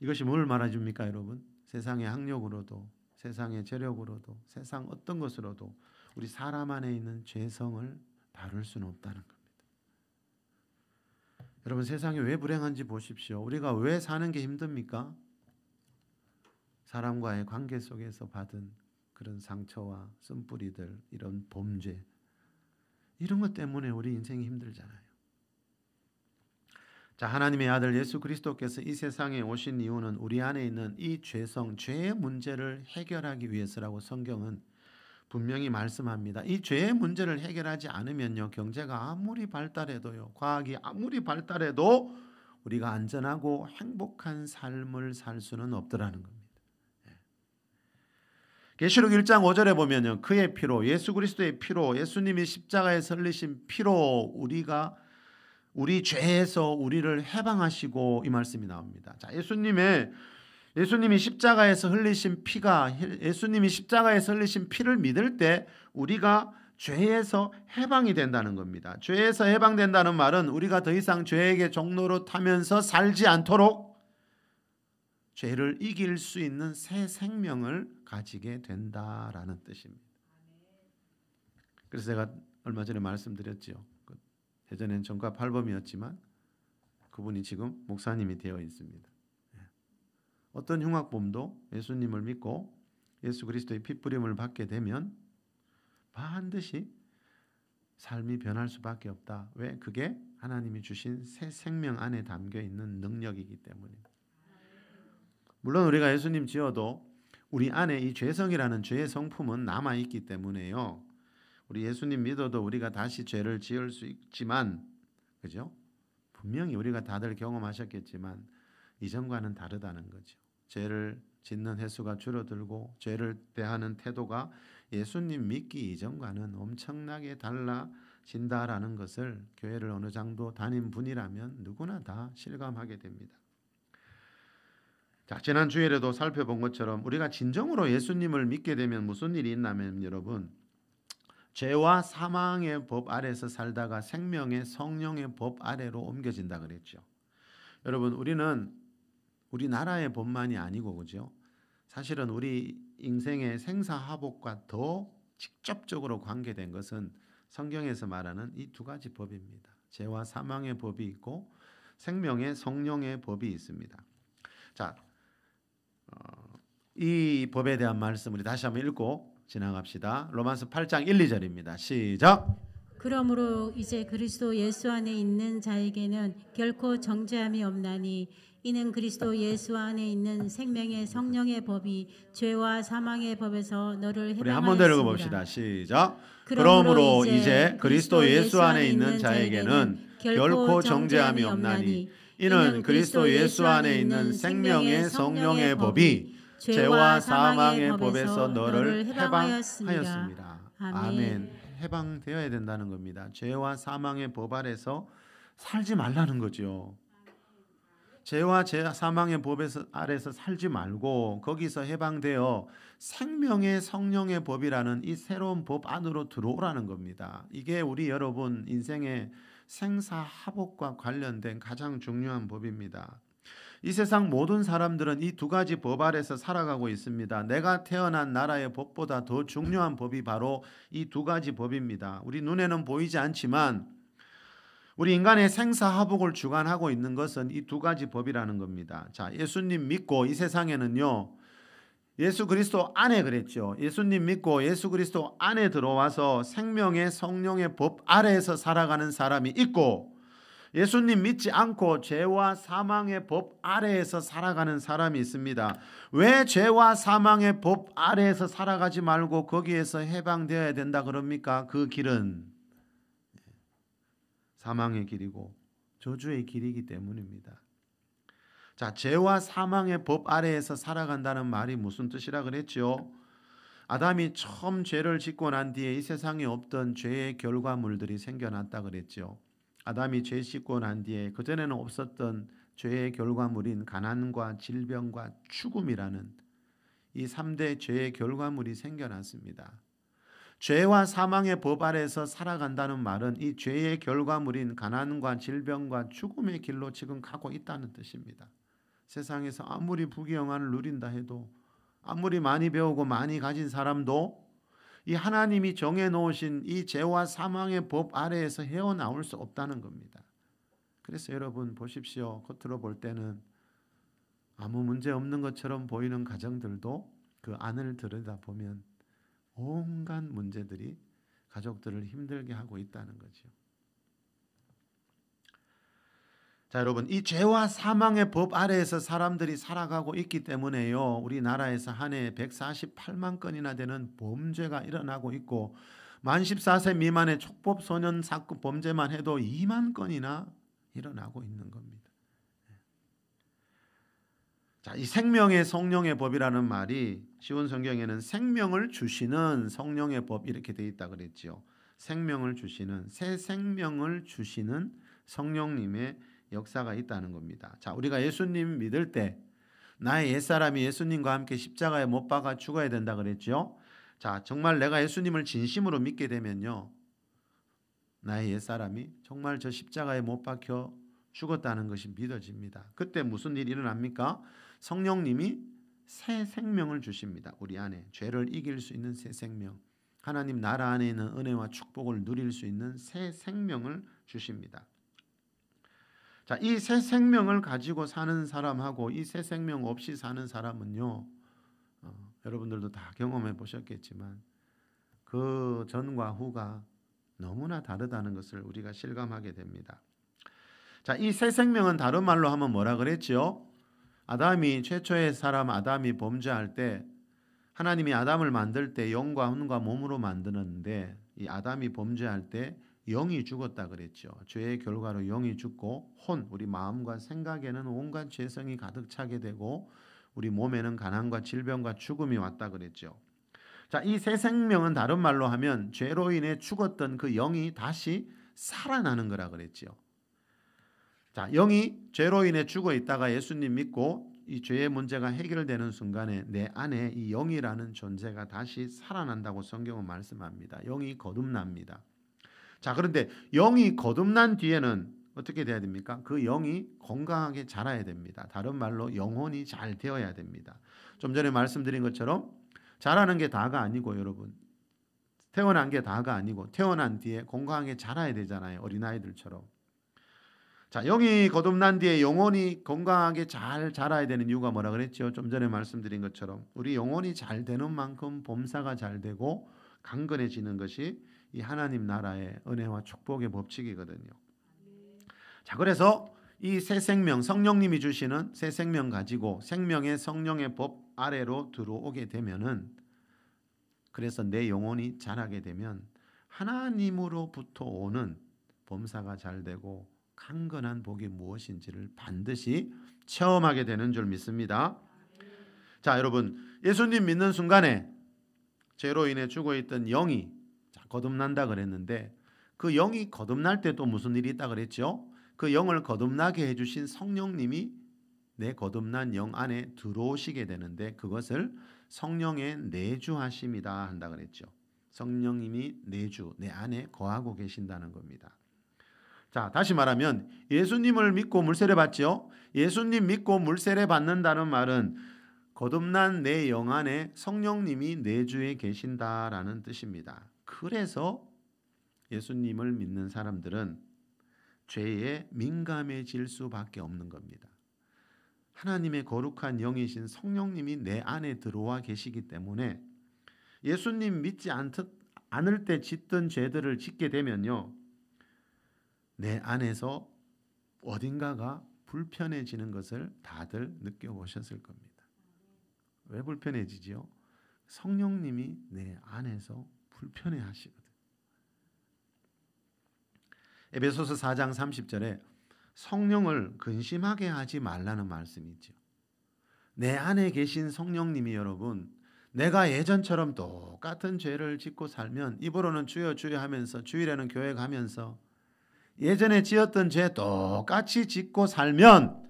이것이 뭘 말해줍니까, 여러분? 세상의 학력으로도, 세상의 재력으로도, 세상 어떤 것으로도 우리 사람 안에 있는 죄성을 다룰 수는 없다는 겁니다. 여러분, 세상이 왜 불행한지 보십시오. 우리가 왜 사는 게 힘듭니까? 사람과의 관계 속에서 받은 그런 상처와 쓴뿌리들, 이런 범죄, 이런 것 때문에 우리 인생이 힘들잖아요. 자, 하나님의 아들 예수 그리스도께서 이 세상에 오신 이유는 우리 안에 있는 이 죄성, 죄의 문제를 해결하기 위해서라고 성경은 분명히 말씀합니다. 이 죄의 문제를 해결하지 않으면요, 경제가 아무리 발달해도요, 과학이 아무리 발달해도 우리가 안전하고 행복한 삶을 살 수는 없더라는 겁니다. 계시록 1장 5절에 보면요, 그의 피로, 예수 그리스도의 피로, 예수님이 십자가에서 흘리신 피로 우리 죄에서 우리를 해방하시고, 이 말씀이 나옵니다. 자, 예수님이 십자가에서 흘리신 피를 믿을 때 우리가 죄에서 해방이 된다는 겁니다. 죄에서 해방된다는 말은 우리가 더 이상 죄에게 종로로 타면서 살지 않도록 죄를 이길 수 있는 새 생명을 가지게 된다라는 뜻입니다. 그래서 제가 얼마 전에 말씀드렸죠. 예전엔 전과 팔범이었지만 그분이 지금 목사님이 되어 있습니다. 어떤 흉악범도 예수님을 믿고 예수 그리스도의 핏부림을 받게 되면 반드시 삶이 변할 수밖에 없다. 왜? 그게 하나님이 주신 새 생명 안에 담겨 있는 능력이기 때문입니다. 물론 우리가 예수님 지어도 우리 안에 이 죄성이라는 죄의 성품은 남아 있기 때문에요. 우리 예수님 믿어도 우리가 다시 죄를 지을 수 있지만, 그죠? 분명히 우리가 다들 경험하셨겠지만 이전과는 다르다는 거죠. 죄를 짓는 횟수가 줄어들고 죄를 대하는 태도가 예수님 믿기 이전과는 엄청나게 달라진다라는 것을 교회를 어느 정도 다닌 분이라면 누구나 다 실감하게 됩니다. 자, 지난 주일에도 살펴본 것처럼 우리가 진정으로 예수님을 믿게 되면 무슨 일이 있냐면 여러분, 죄와 사망의 법 아래서 살다가 생명의 성령의 법 아래로 옮겨진다 그랬죠. 여러분, 우리는 우리나라의 법만이 아니고, 그죠? 사실은 우리 인생의 생사화복과 더 직접적으로 관계된 것은 성경에서 말하는 이 두 가지 법입니다. 죄와 사망의 법이 있고 생명의 성령의 법이 있습니다. 자, 이 법에 대한 말씀 우리 다시 한번 읽고 지나갑시다. 로마서 8장 1, 2절입니다. 시작. 그러므로 이제 그리스도 예수 안에 있는 자에게는 결코 정죄함이 없나니 이는 그리스도 예수 안에 있는 생명의 성령의 법이 죄와 사망의 법에서 너를 해방하였습니다. 우리 한 번 더 읽어봅시다. 시작. 그러므로 이제 그리스도 예수 안에 있는 자에게는 결코 정죄함이 없나니 이는 그리스도 예수 안에 있는 생명의 성령의 법이 죄와 사망의 법에서 너를 해방하였습니다. 아멘. 해방되어야 된다는 겁니다. 죄와 사망의 법 아래서 살지 말라는 거죠. 죄와 사망의 법 아래서 살지 말고 거기서 해방되어 생명의 성령의 법이라는 이 새로운 법 안으로 들어오라는 겁니다. 이게 우리 여러분 인생의 생사화복과 관련된 가장 중요한 법입니다. 이 세상 모든 사람들은 이 두 가지 법 아래서 살아가고 있습니다. 내가 태어난 나라의 법보다 더 중요한 법이 바로 이 두 가지 법입니다. 우리 눈에는 보이지 않지만 우리 인간의 생사화복을 주관하고 있는 것은 이 두 가지 법이라는 겁니다. 자, 예수님 믿고 이 세상에는요, 예수 그리스도 안에 그랬죠. 예수님 믿고 예수 그리스도 안에 들어와서 생명의 성령의 법 아래에서 살아가는 사람이 있고, 예수님 믿지 않고 죄와 사망의 법 아래에서 살아가는 사람이 있습니다. 왜 죄와 사망의 법 아래에서 살아가지 말고 거기에서 해방되어야 된다 그럽니까? 그 길은 사망의 길이고 저주의 길이기 때문입니다. 자, 죄와 사망의 법 아래에서 살아간다는 말이 무슨 뜻이라 그랬죠? 아담이 처음 죄를 짓고 난 뒤에 이 세상에 없던 죄의 결과물들이 생겨났다 그랬죠. 아담이 죄 짓고 난 뒤에 그전에는 없었던 죄의 결과물인 가난과 질병과 죽음이라는 이 3대 죄의 결과물이 생겨났습니다. 죄와 사망의 법 아래에서 살아간다는 말은 이 죄의 결과물인 가난과 질병과 죽음의 길로 지금 가고 있다는 뜻입니다. 세상에서 아무리 부귀영화를 누린다 해도, 아무리 많이 배우고 많이 가진 사람도 이 하나님이 정해놓으신 이 죄와 사망의 법 아래에서 헤어나올 수 없다는 겁니다. 그래서 여러분 보십시오. 겉으로 볼 때는 아무 문제 없는 것처럼 보이는 가정들도 그 안을 들여다보면 온갖 문제들이 가족들을 힘들게 하고 있다는 거죠. 자, 여러분, 이 죄와 사망의 법 아래에서 사람들이 살아가고 있기 때문에요, 우리나라에서 한 해 148만 건이나 되는 범죄가 일어나고 있고, 만 14세 미만의 촉법 소년 사건 범죄만 해도 2만 건이나 일어나고 있는 겁니다. 자, 이 생명의 성령의 법이라는 말이 쉬운 성경에는 생명을 주시는 성령의 법 이렇게 되어 있다 그랬죠. 생명을 주시는, 새 생명을 주시는 성령님의 역사가 있다는 겁니다. 자, 우리가 예수님 믿을 때 나의 옛사람이 예수님과 함께 십자가에 못 박아 죽어야 된다 그랬죠. 자, 정말 내가 예수님을 진심으로 믿게 되면요, 나의 옛사람이 정말 저 십자가에 못 박혀 죽었다는 것이 믿어집니다. 그때 무슨 일이 일어납니까? 성령님이 새 생명을 주십니다. 우리 안에 죄를 이길 수 있는 새 생명, 하나님 나라 안에 있는 은혜와 축복을 누릴 수 있는 새 생명을 주십니다. 자, 이 새 생명을 가지고 사는 사람하고 이 새 생명 없이 사는 사람은요, 여러분들도 다 경험해 보셨겠지만 그 전과 후가 너무나 다르다는 것을 우리가 실감하게 됩니다. 자, 이 새 생명은 다른 말로 하면 뭐라 그랬죠? 아담이 최초의 사람 아담이 범죄할 때 하나님이 아담을 만들 때 영과 혼과 몸으로 만드는데 이 아담이 범죄할 때 영이 죽었다 그랬죠. 죄의 결과로 영이 죽고 혼, 우리 마음과 생각에는 온갖 죄성이 가득 차게 되고 우리 몸에는 가난과 질병과 죽음이 왔다 그랬죠. 자, 이 새 생명은 다른 말로 하면 죄로 인해 죽었던 그 영이 다시 살아나는 거라 그랬죠. 자, 영이 죄로 인해 죽어 있다가 예수님 믿고 이 죄의 문제가 해결되는 순간에 내 안에 이 영이라는 존재가 다시 살아난다고 성경은 말씀합니다. 영이 거듭납니다. 자, 그런데 영이 거듭난 뒤에는 어떻게 돼야 됩니까? 그 영이 건강하게 자라야 됩니다. 다른 말로 영혼이 잘 되어야 됩니다. 좀 전에 말씀드린 것처럼 자라는 게 다가 아니고 여러분, 태어난 게 다가 아니고 태어난 뒤에 건강하게 자라야 되잖아요. 어린아이들처럼. 자, 영이 거듭난 뒤에 영혼이 건강하게 잘 자라야 되는 이유가 뭐라 그랬죠? 좀 전에 말씀드린 것처럼 우리 영혼이 잘 되는 만큼 범사가 잘 되고 강건해지는 것이 이 하나님 나라의 은혜와 축복의 법칙이거든요. 자, 그래서 이 새 생명, 성령님이 주시는 새 생명 가지고 생명의 성령의 법 아래로 들어오게 되면은, 그래서 내 영혼이 자라게 되면 하나님으로부터 오는 범사가 잘 되고 강건한 복이 무엇인지를 반드시 체험하게 되는 줄 믿습니다. 자, 여러분, 예수님 믿는 순간에 죄로 인해 죽어있던 영이 거듭난다 그랬는데 그 영이 거듭날 때 또 무슨 일이 있다 그랬죠? 그 영을 거듭나게 해주신 성령님이 내 거듭난 영 안에 들어오시게 되는데 그것을 성령의 내주하심이다 한다 그랬죠. 성령님이 내주, 내 안에 거하고 계신다는 겁니다. 자, 다시 말하면 예수님을 믿고 물세례 받죠. 예수님 믿고 물세례 받는다는 말은 거듭난 내 영 안에 성령님이 내주에 계신다라는 뜻입니다. 그래서 예수님을 믿는 사람들은 죄에 민감해질 수밖에 없는 겁니다. 하나님의 거룩한 영이신 성령님이 내 안에 들어와 계시기 때문에 예수님 믿지 않을 때 짓던 죄들을 짓게 되면요, 내 안에서 어딘가가 불편해지는 것을 다들 느껴보셨을 겁니다. 왜 불편해지지요? 성령님이 내 안에서 불편해 하시거든. 에베소서 4장 30절에 성령을 근심하게 하지 말라는 말씀이 있죠. 내 안에 계신 성령님이 여러분, 내가 예전처럼 똑같은 죄를 짓고 살면 입으로는 주여 주여 하면서 주일에는 교회 가면서 예전에 지었던 죄 똑같이 짓고 살면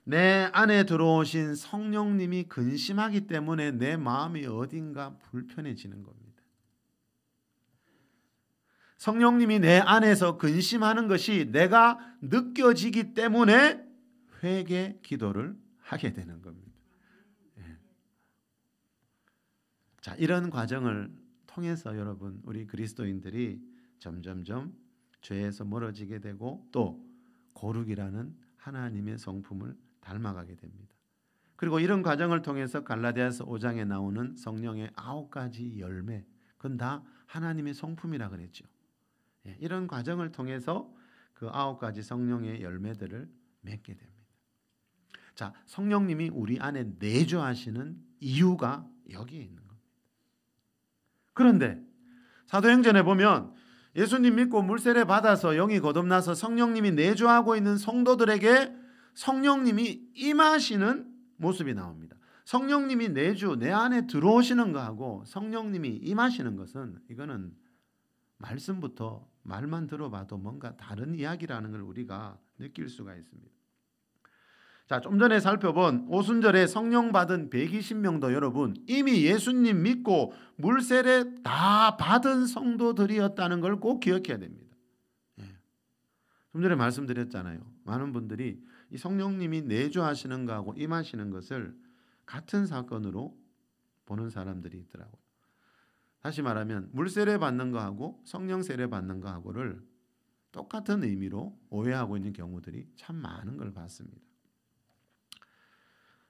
내 안에 들어오신 성령님이 근심하기 때문에 내 마음이 어딘가 불편해지는 겁니다. 성령님이 내 안에서 근심하는 것이 내가 느껴지기 때문에 회개 기도를 하게 되는 겁니다. 자, 이런 과정을 통해서 여러분, 우리 그리스도인들이 점점점 죄에서 멀어지게 되고 또 거룩이라는 하나님의 성품을 닮아가게 됩니다. 그리고 이런 과정을 통해서 갈라디아서 5장에 나오는 성령의 9가지 열매, 그건 다 하나님의 성품이라 그랬죠. 이런 과정을 통해서 그 9가지 성령의 열매들을 맺게 됩니다. 자, 성령님이 우리 안에 내주하시는 이유가 여기에 있는 겁니다. 그런데 사도행전에 보면 예수님 믿고 물세례 받아서 영이 거듭나서 성령님이 내주하고 있는 성도들에게 성령님이 임하시는 모습이 나옵니다. 성령님이 내주, 내 안에 들어오시는 거하고 성령님이 임하시는 것은 이거는 말씀부터 말만 들어봐도 뭔가 다른 이야기라는 걸 우리가 느낄 수가 있습니다. 자, 좀 전에 살펴본 오순절에 성령 받은 120명도 여러분 이미 예수님 믿고 물세례 다 받은 성도들이었다는 걸 꼭 기억해야 됩니다. 예. 좀 전에 말씀드렸잖아요. 많은 분들이 이 성령님이 내주하시는 거하고 임하시는 것을 같은 사건으로 보는 사람들이 있더라고요. 다시 말하면 물세례 받는 거하고 성령 세례 받는 거하고를 똑같은 의미로 오해하고 있는 경우들이 참 많은 걸 봤습니다.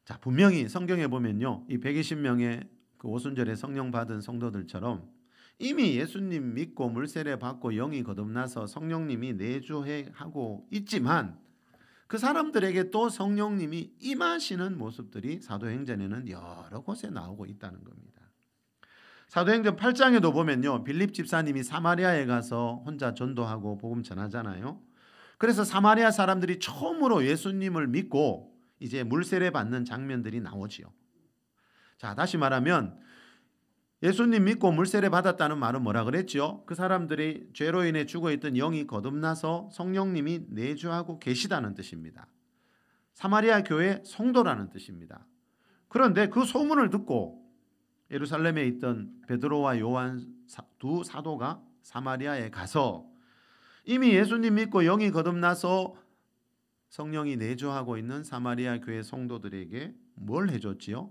자, 분명히 성경에 보면요, 이 120명의 그 오순절에 성령 받은 성도들처럼 이미 예수님 믿고 물세례 받고 영이 거듭나서 성령님이 내주하고 있지만 그 사람들에게 또 성령님이 임하시는 모습들이 사도행전에는 여러 곳에 나오고 있다는 겁니다. 사도행전 8장에도 보면요, 빌립 집사님이 사마리아에 가서 혼자 전도하고 복음 전하잖아요. 그래서 사마리아 사람들이 처음으로 예수님을 믿고 이제 물세례 받는 장면들이 나오지요. 자, 다시 말하면 예수님 믿고 물세례 받았다는 말은 뭐라 그랬죠? 그 사람들이 죄로 인해 죽어있던 영이 거듭나서 성령님이 내주하고 계시다는 뜻입니다. 사마리아 교회 성도라는 뜻입니다. 그런데 그 소문을 듣고 예루살렘에 있던 베드로와 요한 두 사도가 사마리아에 가서 이미 예수님 믿고 영이 거듭나서 성령이 내주하고 있는 사마리아 교회 성도들에게 뭘 해줬지요?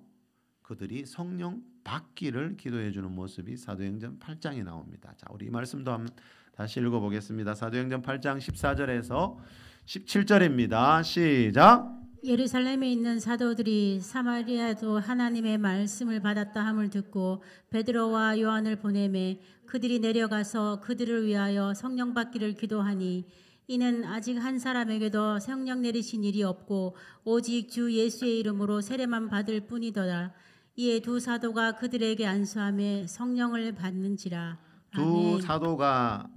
그들이 성령 받기를 기도해 주는 모습이 사도행전 8장에 나옵니다. 자, 우리 이 말씀도 한번 다시 읽어보겠습니다. 사도행전 8장 14절에서 17절입니다. 시작. 예루살렘에 있는 사도들이 사마리아도 하나님의 말씀을 받았다 함을 듣고 베드로와 요한을 보내매 그들이 내려가서 그들을 위하여 성령 받기를 기도하니 이는 아직 한 사람에게도 성령 내리신 일이 없고 오직 주 예수의 이름으로 세례만 받을 뿐이더라. 이에 두 사도가 그들에게 안수하며 성령을 받는지라. 아멘. 두 사도가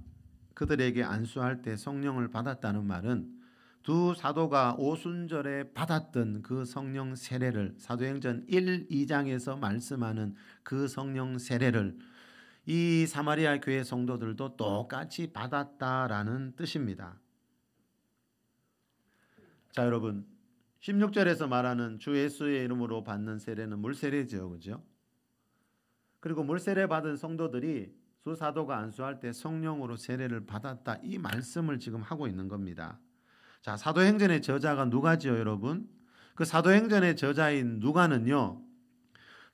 그들에게 안수할 때 성령을 받았다는 말은 두 사도가 오순절에 받았던 그 성령 세례를 사도행전 1, 2장에서 말씀하는 그 성령 세례를 이 사마리아 교회 성도들도 똑같이 받았다라는 뜻입니다. 자, 여러분 16절에서 말하는 주 예수의 이름으로 받는 세례는 물세례죠, 그죠? 그리고 물세례 받은 성도들이 두 사도가 안수할 때 성령으로 세례를 받았다, 이 말씀을 지금 하고 있는 겁니다. 자, 사도행전의 저자가 누가지요, 여러분? 그 사도행전의 저자인 누가는요,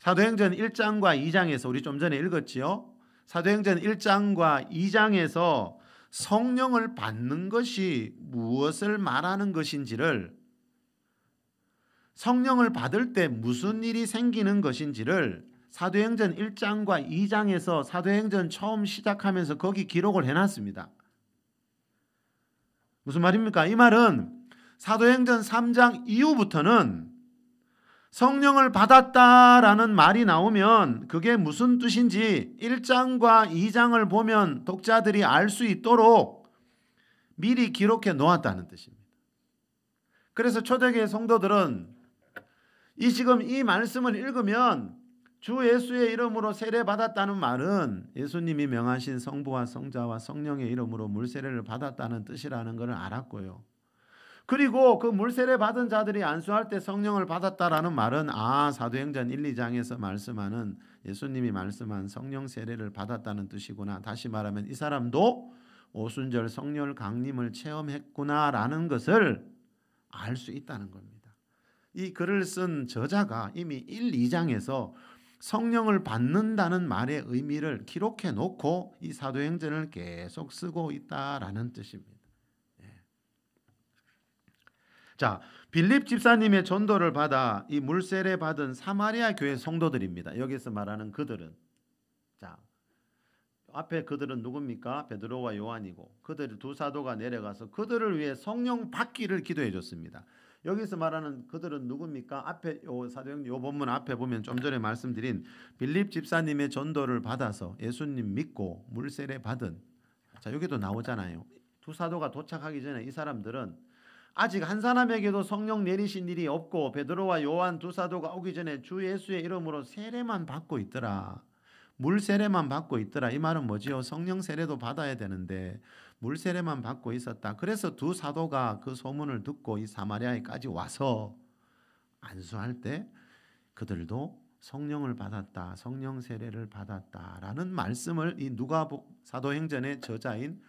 사도행전 1장과 2장에서 우리 좀 전에 읽었지요. 사도행전 1장과 2장에서 성령을 받는 것이 무엇을 말하는 것인지를, 성령을 받을 때 무슨 일이 생기는 것인지를 사도행전 1장과 2장에서 사도행전 처음 시작하면서 거기 기록을 해놨습니다. 무슨 말입니까? 이 말은 사도행전 3장 이후부터는 성령을 받았다라는 말이 나오면 그게 무슨 뜻인지 1장과 2장을 보면 독자들이 알 수 있도록 미리 기록해 놓았다는 뜻입니다. 그래서 초대교회 성도들은 지금 이 말씀을 읽으면 주 예수의 이름으로 세례받았다는 말은 예수님이 명하신 성부와 성자와 성령의 이름으로 물세례를 받았다는 뜻이라는 것을 알았고요. 그리고 그 물세례 받은 자들이 안수할 때 성령을 받았다라는 말은 사도행전 1, 2장에서 말씀하는 예수님이 말씀한 성령 세례를 받았다는 뜻이구나. 다시 말하면 이 사람도 오순절 성령 강림을 체험했구나라는 것을 알 수 있다는 겁니다. 이 글을 쓴 저자가 이미 1, 2장에서 성령을 받는다는 말의 의미를 기록해 놓고 이 사도행전을 계속 쓰고 있다라는 뜻입니다. 자, 빌립 집사님의 전도를 받아 이 물세례 받은 사마리아 교회 성도들입니다. 여기서 말하는 그들은, 자, 앞에 그들은 누굽니까? 베드로와 요한이고, 그들 두 사도가 내려가서 그들을 위해 성령 받기를 기도해 줬습니다. 여기서 말하는 그들은 누굽니까? 앞에 사도행전 요 본문 앞에 보면 좀 전에 말씀드린 빌립 집사님의 전도를 받아서 예수님 믿고 물세례 받은, 자, 여기도 나오잖아요. 두 사도가 도착하기 전에 이 사람들은 아직 한 사람에게도 성령 내리신 일이 없고 베드로와 요한 두 사도가 오기 전에 주 예수의 이름으로 세례만 받고 있더라. 물 세례만 받고 있더라. 이 말은 뭐지요? 성령 세례도 받아야 되는데 물 세례만 받고 있었다. 그래서 두 사도가 그 소문을 듣고 이 사마리아에까지 와서 안수할 때 그들도 성령을 받았다, 성령 세례를 받았다라는 말씀을 이 사도행전의 저자인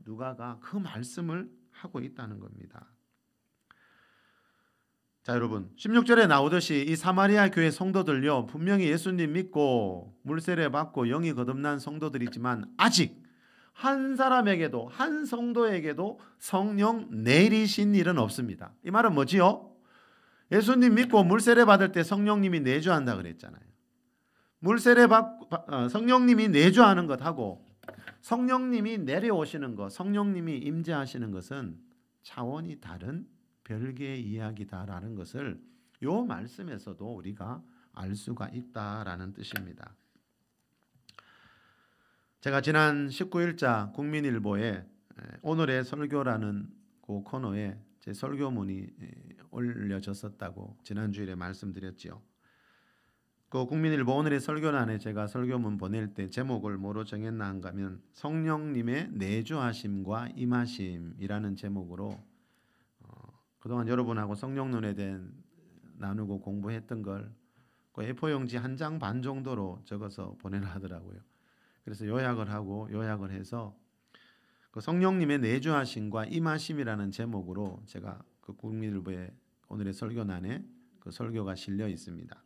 누가가 그 말씀을 하고 있다는 겁니다. 자, 여러분 16절에 나오듯이 이 사마리아 교회 성도들요, 분명히 예수님 믿고 물세례 받고 영이 거듭난 성도들이지만 아직 한 사람에게도, 한 성도에게도 성령 내리신 일은 없습니다. 이 말은 뭐지요? 예수님 믿고 물세례 받을 때 성령님이 내주한다 그랬잖아요. 물세례 받고 성령님이 내주하는 것하고 성령님이 내려오시는 것, 성령님이 임재하시는 것은 차원이 다른 별개의 이야기다라는 것을 이 말씀에서도 우리가 알 수가 있다라는 뜻입니다. 제가 지난 19일자 국민일보에 오늘의 설교라는 그 코너에 제 설교문이 올려졌었다고 지난주일에 말씀드렸지요. 그 국민일보 오늘의 설교란에 제가 설교문 보낼 때 제목을 뭐로 정했나 하면 성령님의 내주하심과 임하심이라는 제목으로 그동안 여러분하고 성령론에 대한 나누고 공부했던 걸 그 A4용지 한 장 반 정도로 적어서 보내라 하더라고요. 그래서 요약을 하고 요약을 해서 그 성령님의 내주하심과 임하심이라는 제목으로 제가 그 국민일보의 오늘의 설교란에 그 설교가 실려 있습니다.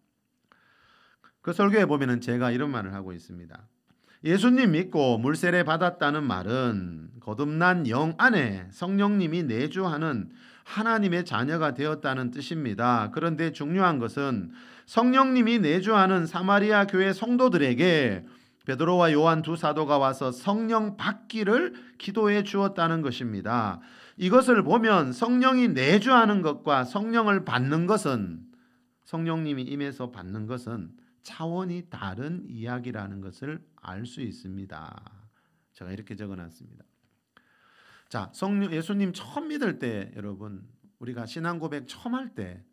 그 설교에 보면은 제가 이런 말을 하고 있습니다. 예수님 믿고 물세례 받았다는 말은 거듭난 영 안에 성령님이 내주하는 하나님의 자녀가 되었다는 뜻입니다. 그런데 중요한 것은 성령님이 내주하는 사마리아 교회 성도들에게 베드로와 요한 두 사도가 와서 성령 받기를 기도해 주었다는 것입니다. 이것을 보면 성령이 내주하는 것과 성령을 받는 것은, 성령님이 임해서 받는 것은 차원이 다른 이야기라는 것을 알 수 있습니다. 제가 이렇게 적어놨습니다. 자, 예수님 처음 믿을 때, 여러분 우리가 신앙 고백 처음 할 때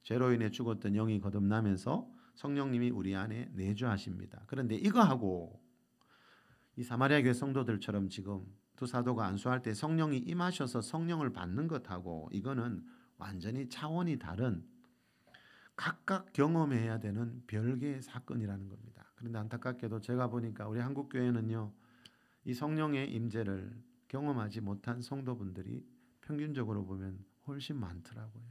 죄로 인해 죽었던 영이 거듭나면서 성령님이 우리 안에 내주하십니다. 그런데 이거하고 이 사마리아 교회 성도들처럼 지금 두 사도가 안수할 때 성령이 임하셔서 성령을 받는 것하고 이거는 완전히 차원이 다른, 각각 경험해야 되는 별개의 사건이라는 겁니다. 그런데 안타깝게도 제가 보니까 우리 한국 교회는요, 이 성령의 임재를 경험하지 못한 성도분들이 평균적으로 보면 훨씬 많더라고요.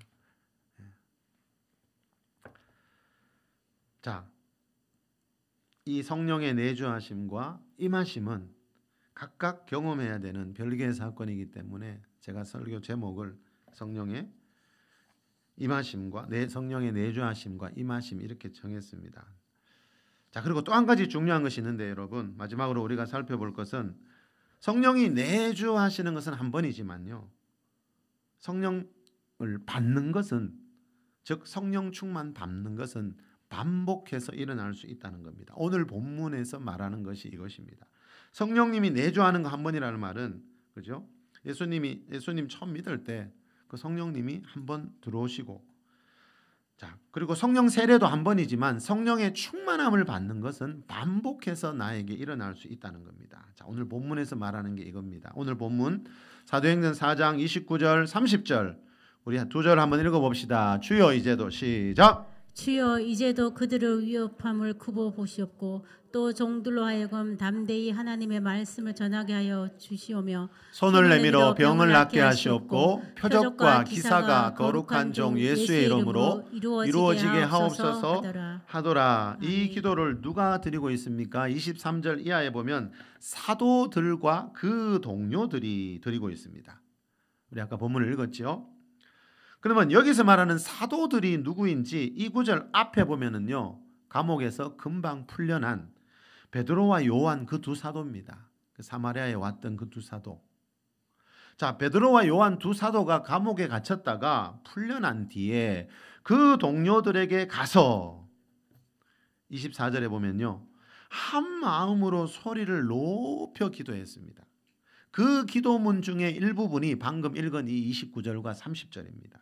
자, 이 성령의 내주하심과 임하심은 각각 경험해야 되는 별개의 사건이기 때문에 제가 설교 제목을 성령의 임하심과 성령의 내주하심과 임하심 이렇게 정했습니다. 자, 그리고 또 한 가지 중요한 것이 있는데 여러분, 마지막으로 우리가 살펴볼 것은 성령이 내주하시는 것은 한 번이지만요, 성령을 받는 것은, 즉 성령 충만 받는 것은 반복해서 일어날 수 있다는 겁니다. 오늘 본문에서 말하는 것이 이것입니다. 성령님이 내주하는 거 한 번이라는 말은, 그죠? 예수님 처음 믿을 때 그 성령님이 한 번 들어오시고, 자, 그리고 성령 세례도 한 번이지만 성령의 충만함을 받는 것은 반복해서 나에게 일어날 수 있다는 겁니다. 자, 오늘 본문에서 말하는 게 이겁니다. 오늘 본문 사도행전 4장 29절 30절 우리 두 절 한번 읽어봅시다. 주여 이제도, 시작. 주여 이제도 그들의 위협함을 굽어 보시옵고 또 종들로 하여금 담대히 하나님의 말씀을 전하게 하여 주시오며 손을 내밀어 병을 낫게 하시옵고 표적과 기사가 거룩한 종 예수의 이름으로 이루어지게 하옵소서 하더라. 이 기도를 누가 드리고 있습니까? 23절 이하에 보면 사도들과 그 동료들이 드리고 있습니다. 우리 아까 본문을 읽었죠. 그러면 여기서 말하는 사도들이 누구인지 이 구절 앞에 보면은요, 감옥에서 금방 풀려난 베드로와 요한 그 두 사도입니다. 그 사마리아에 왔던 그 두 사도. 자, 베드로와 요한 두 사도가 감옥에 갇혔다가 풀려난 뒤에 그 동료들에게 가서 24절에 보면요, 한 마음으로 소리를 높여 기도했습니다. 그 기도문 중에 일부분이 방금 읽은 이 29절과 30절입니다.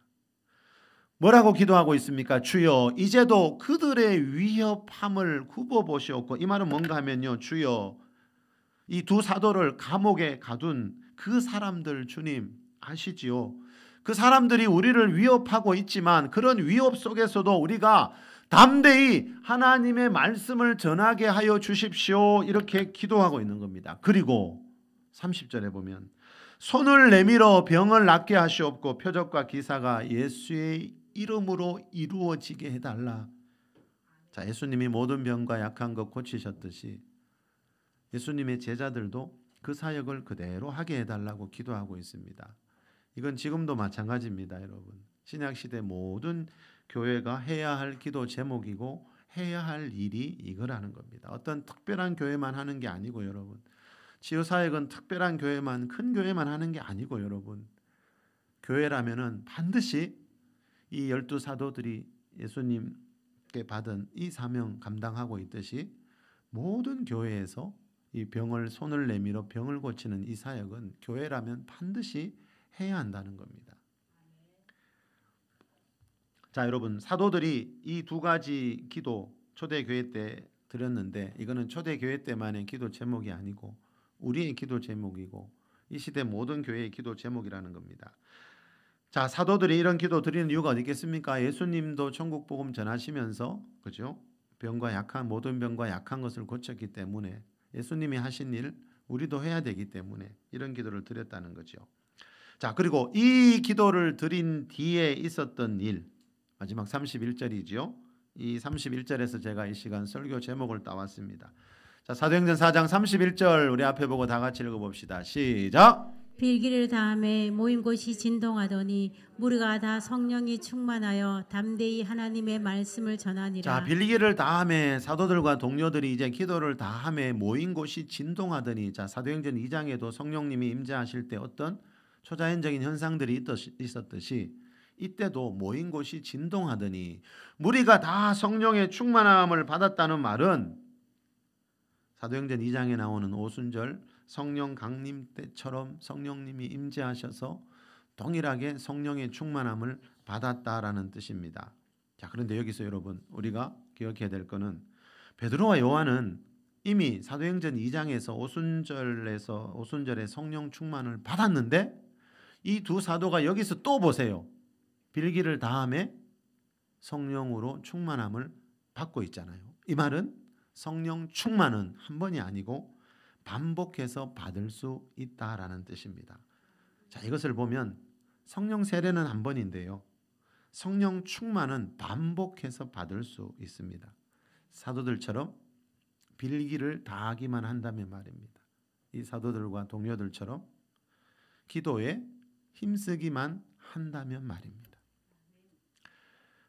뭐라고 기도하고 있습니까? 주여 이제도 그들의 위협함을 굽어보시옵고, 이 말은 뭔가 하면요, 주여 이 두 사도를 감옥에 가둔 그 사람들 주님 아시지요? 그 사람들이 우리를 위협하고 있지만 그런 위협 속에서도 우리가 담대히 하나님의 말씀을 전하게 하여 주십시오 이렇게 기도하고 있는 겁니다. 그리고 30절에 보면 손을 내밀어 병을 낫게 하시옵고 표적과 기사가 예수의 이름으로 이루어지게 해달라. 자, 예수님이 모든 병과 약한 것 고치셨듯이 예수님의 제자들도 그 사역을 그대로 하게 해달라고 기도하고 있습니다. 이건 지금도 마찬가지입니다, 여러분. 신약시대 모든 교회가 해야 할 기도 제목이고 해야 할 일이 이거라는 겁니다. 어떤 특별한 교회만 하는 게 아니고 여러분. 치유사역은 특별한 교회만, 큰 교회만 하는 게 아니고 여러분. 교회라면은 반드시 이 12 사도들이 예수님께 받은 이 사명 감당하고 있듯이 모든 교회에서 이 병을 손을 내밀어 병을 고치는 이 사역은 교회라면 반드시 해야 한다는 겁니다. 자, 여러분, 사도들이 이 두 가지 기도 초대교회 때 드렸는데 이거는 초대교회 때만의 기도 제목이 아니고 우리의 기도 제목이고 이 시대 모든 교회의 기도 제목이라는 겁니다. 자, 사도들이 이런 기도 드리는 이유가 어디 있겠습니까? 예수님도 천국 복음 전하시면서 그죠? 병과 약한 모든 병과 약한 것을 고쳤기 때문에 예수님이 하신 일 우리도 해야 되기 때문에 이런 기도를 드렸다는 거죠. 자, 그리고 이 기도를 드린 뒤에 있었던 일 마지막 31절이죠. 이 31절에서 제가 이 시간 설교 제목을 따왔습니다. 자, 사도행전 4장 31절 우리 앞에 보고 다 같이 읽어봅시다. 시작. 빌기를 다음에 모인 곳이 진동하더니 무리가 다 성령이 충만하여 담대히 하나님의 말씀을 전하니라. 자, 빌기를 다음에 사도들과 동료들이 이제 기도를 다함에 모인 곳이 진동하더니 자, 사도행전 2장에도 성령님이 임재하실 때 어떤 초자연적인 현상들이 있었듯이 이때도 모인 곳이 진동하더니 무리가 다 성령의 충만함을 받았다는 말은 사도행전 2장에 나오는 오순절 성령 강림 때처럼 성령님이 임재하셔서 동일하게 성령의 충만함을 받았다라는 뜻입니다. 자, 그런데 여기서 여러분 우리가 기억해야 될 것은 베드로와 요한은 이미 사도행전 2장에서 오순절에 성령 충만을 받았는데 이 두 사도가 여기서 또 보세요. 빌기를 다음에 성령으로 충만함을 받고 있잖아요. 이 말은 성령 충만은 한 번이 아니고 반복해서 받을 수 있다라는 뜻입니다. 자, 이것을 보면 성령 세례는 한 번인데요. 성령 충만은 반복해서 받을 수 있습니다. 사도들처럼 빌기를 다하기만 한다면 말입니다. 이 사도들과 동료들처럼 기도에 힘쓰기만 한다면 말입니다.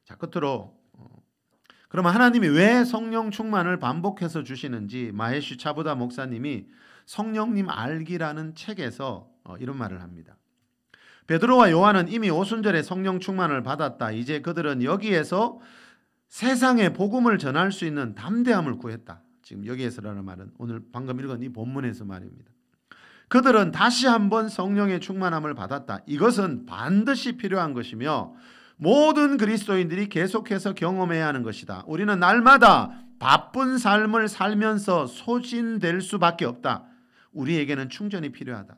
자, 끝으로 그러면 하나님이 왜 성령 충만을 반복해서 주시는지 마헤슈 차부다 목사님이 성령님 알기라는 책에서 이런 말을 합니다. 베드로와 요한은 이미 오순절에 성령 충만을 받았다. 이제 그들은 여기에서 세상에 복음을 전할 수 있는 담대함을 구했다. 지금 여기에서라는 말은 오늘 방금 읽은 이 본문에서 말입니다. 그들은 다시 한번 성령의 충만함을 받았다. 이것은 반드시 필요한 것이며 모든 그리스도인들이 계속해서 경험해야 하는 것이다. 우리는 날마다 바쁜 삶을 살면서 소진될 수밖에 없다. 우리에게는 충전이 필요하다.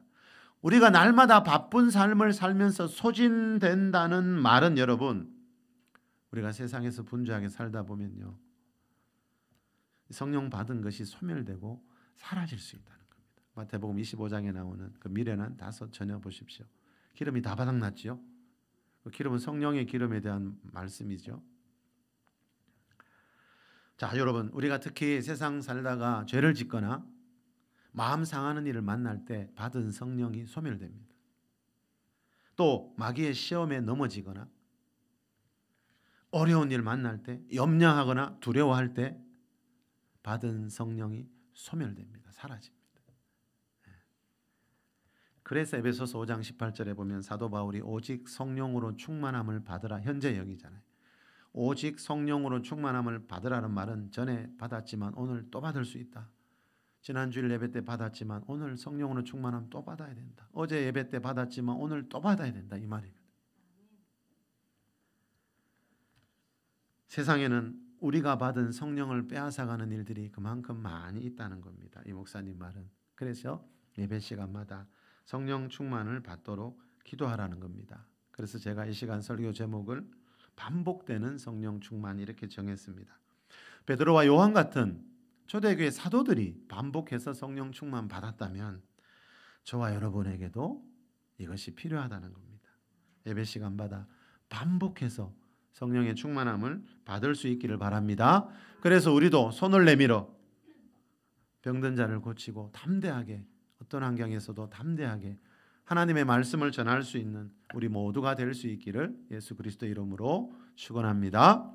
우리가 날마다 바쁜 삶을 살면서 소진된다는 말은 여러분 우리가 세상에서 분주하게 살다 보면요 성령 받은 것이 소멸되고 사라질 수 있다는 겁니다. 마태복음 25장에 나오는 그 미련한 5 처녀 보십시오. 기름이 다 바닥났지요. 그 기름은 성령의 기름에 대한 말씀이죠. 자, 여러분 우리가 특히 세상 살다가 죄를 짓거나 마음 상하는 일을 만날 때 받은 성령이 소멸됩니다. 또 마귀의 시험에 넘어지거나 어려운 일 만날 때 염려하거나 두려워할 때 받은 성령이 소멸됩니다. 사라집니다. 그래서 에베소서 5장 18절에 보면 사도 바울이 오직 성령으로 충만함을 받으라 현재 여기잖아요. 오직 성령으로 충만함을 받으라는 말은 전에 받았지만 오늘 또 받을 수 있다. 지난주일 예배 때 받았지만 오늘 성령으로 충만함 또 받아야 된다. 어제 예배 때 받았지만 오늘 또 받아야 된다. 이 말입니다. 세상에는 우리가 받은 성령을 빼앗아가는 일들이 그만큼 많이 있다는 겁니다. 이 목사님 말은. 그래서 예배 시간마다 성령 충만을 받도록 기도하라는 겁니다. 그래서 제가 이 시간 설교 제목을 반복되는 성령 충만 이렇게 정했습니다. 베드로와 요한 같은 초대교회 사도들이 반복해서 성령 충만 받았다면 저와 여러분에게도 이것이 필요하다는 겁니다. 예배 시간마다 반복해서 성령의 충만함을 받을 수 있기를 바랍니다. 그래서 우리도 손을 내밀어 병든 자를 고치고 담대하게, 어떤 환경에서도 담대하게 하나님의 말씀을 전할 수 있는 우리 모두가 될 수 있기를 예수 그리스도 이름으로 축원합니다.